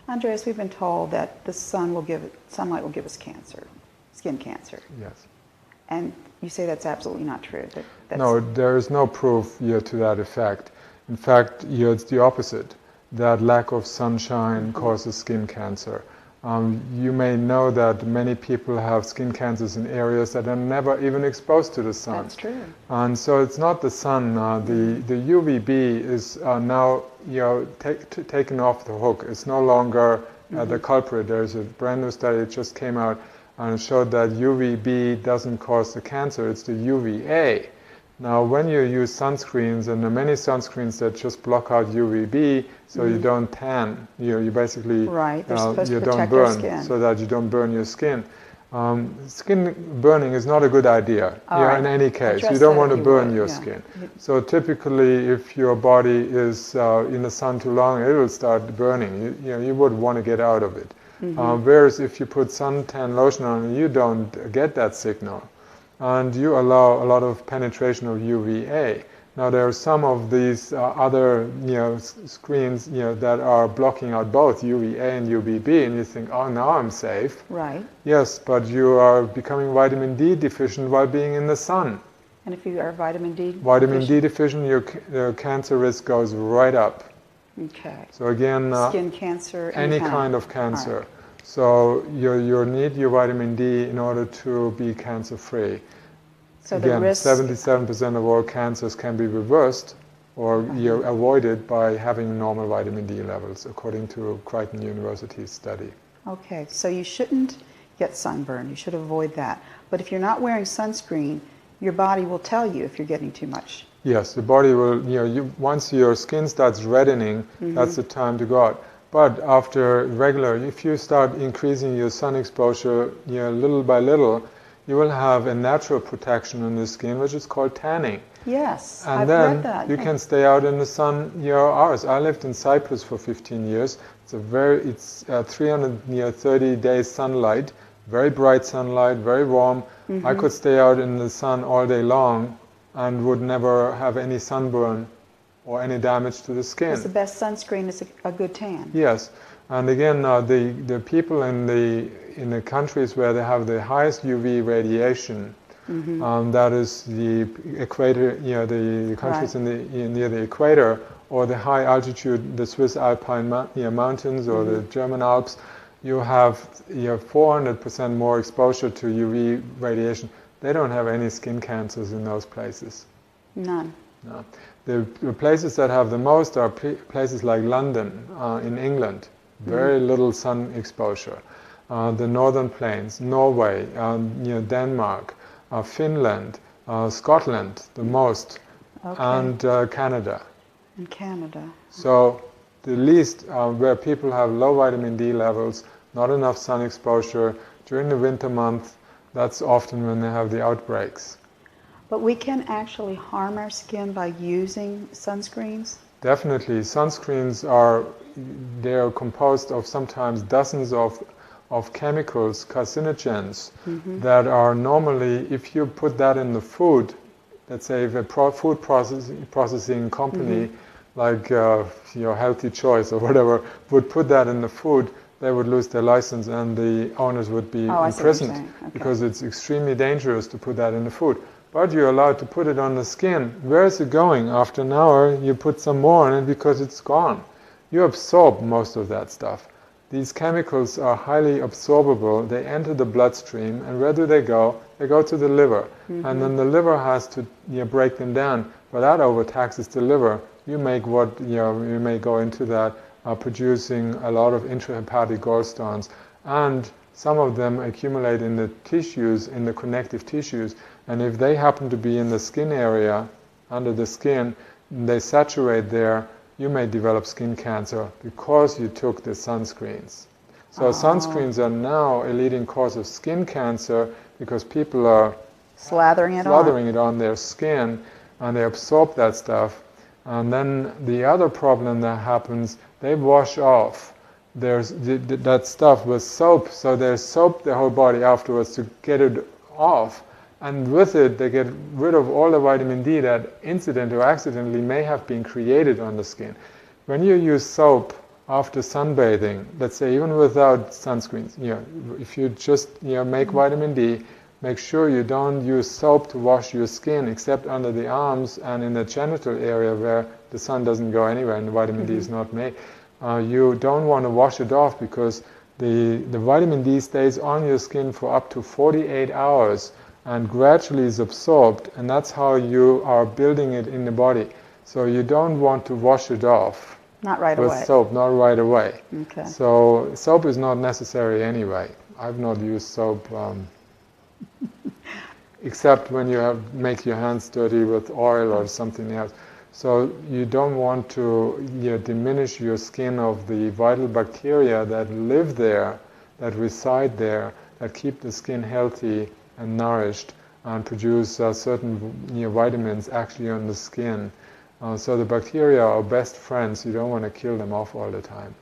Andreas, we've been told that the sunlight will give us cancer, skin cancer. Yes. And you say that's absolutely not true. No, there is no proof to that effect. In fact, it's the opposite. That lack of sunshine causes skin cancer. You may know that many people have skin cancers in areas that are never even exposed to the sun. That's true. And so it's not the sun. The UVB is now taken off the hook. It's no longer the culprit. There's a brand new study that just came out and it showed that UVB doesn't cause the cancer. It's the UVA. Now, when you use sunscreens, and there are many sunscreens that just block out UVB, so you don't tan. You basically you don't burn, so that you don't burn your skin. Skin burning is not a good idea. In any case, you don't want to burn your skin. So typically, if your body is in the sun too long, it will start burning. You would want to get out of it. Whereas if you put suntan lotion on, you don't get that signal. And you allow a lot of penetration of UVA. Now there are some of these other screens that are blocking out both UVA and UVB, and you think, oh, now I'm safe. Right. Yes, but you are becoming vitamin D deficient while being in the sun. And if you are vitamin D deficient, your cancer risk goes right up. Okay. So again, skin cancer, any kind of cancer. Right. So you need your vitamin D in order to be cancer-free. So again, the risk 77% of all cancers can be reversed or avoided by having normal vitamin D levels, according to Crichton University's study. Okay, so you shouldn't get sunburn. You should avoid that. But if you're not wearing sunscreen, your body will tell you if you're getting too much. Yes, the body will, once your skin starts reddening, that's the time to go out. But after if you start increasing your sun exposure little by little, you will have a natural protection on the skin, which is called tanning. Yes, and I've then read that. You can stay out in the sun hours. I lived in Cyprus for 15 years. It's 330 days sunlight, very bright sunlight, very warm. I could stay out in the sun all day long and would never have any sunburn or any damage to the skin. Because the best sunscreen is a good tan. Yes, and again, the people in the countries where they have the highest UV radiation, that is the equator, the countries near the equator, or the high altitude, the Swiss Alpine mountains or the German Alps, you have 400% more exposure to UV radiation. They don't have any skin cancers in those places. None. No. The places that have the most are places like London in England, very little sun exposure. The northern plains, Norway, Denmark, Finland, Scotland, the most, and Canada. And Canada. So the least where people have low vitamin D levels, not enough sun exposure during the winter month, that's often when they have the outbreaks. But we can actually harm our skin by using sunscreens? Definitely. Sunscreens they're composed of sometimes dozens of chemicals, carcinogens, that are normally, if you put that in the food, let's say if a food processing company like Healthy Choice or whatever would put that in the food, they would lose their license and the owners would be imprisoned because it's extremely dangerous to put that in the food. But you're allowed to put it on the skin. Where is it going? After an hour, you put some more on it because it's gone. You absorb most of that stuff. These chemicals are highly absorbable. They enter the bloodstream, and where do they go? They go to the liver. And then the liver has to break them down. But that overtaxes the liver. You may go into that producing a lot of intrahepatic gallstones. And some of them accumulate in the tissues, in the connective tissues. And if they happen to be in the skin area, under the skin, they saturate there, you may develop skin cancer because you took the sunscreens. So sunscreens are now a leading cause of skin cancer because people are slathering it on their skin and they absorb that stuff. And then the other problem that happens, they wash off that stuff with soap. So they soap the whole body afterwards to get it off. And with it, they get rid of all the vitamin D that incidentally or accidentally may have been created on the skin. When you use soap after sunbathing, let's say even without sunscreens, if you just make vitamin D, make sure you don't use soap to wash your skin except under the arms and in the genital area where the sun doesn't go anywhere and the vitamin D is not made. You don't want to wash it off because the vitamin D stays on your skin for up to 48 hours and gradually is absorbed, and that's how you are building it in the body. So you don't want to wash it off. Not right with away. soap, not right away. Okay. So soap is not necessary anyway. I've not used soap except when you make your hands dirty with oil or something else. So you don't want to diminish your skin of the vital bacteria that live there, that reside there, that keep the skin healthy and nourished and produce certain vitamins actually on the skin. So the bacteria are best friends. You don't want to kill them off all the time.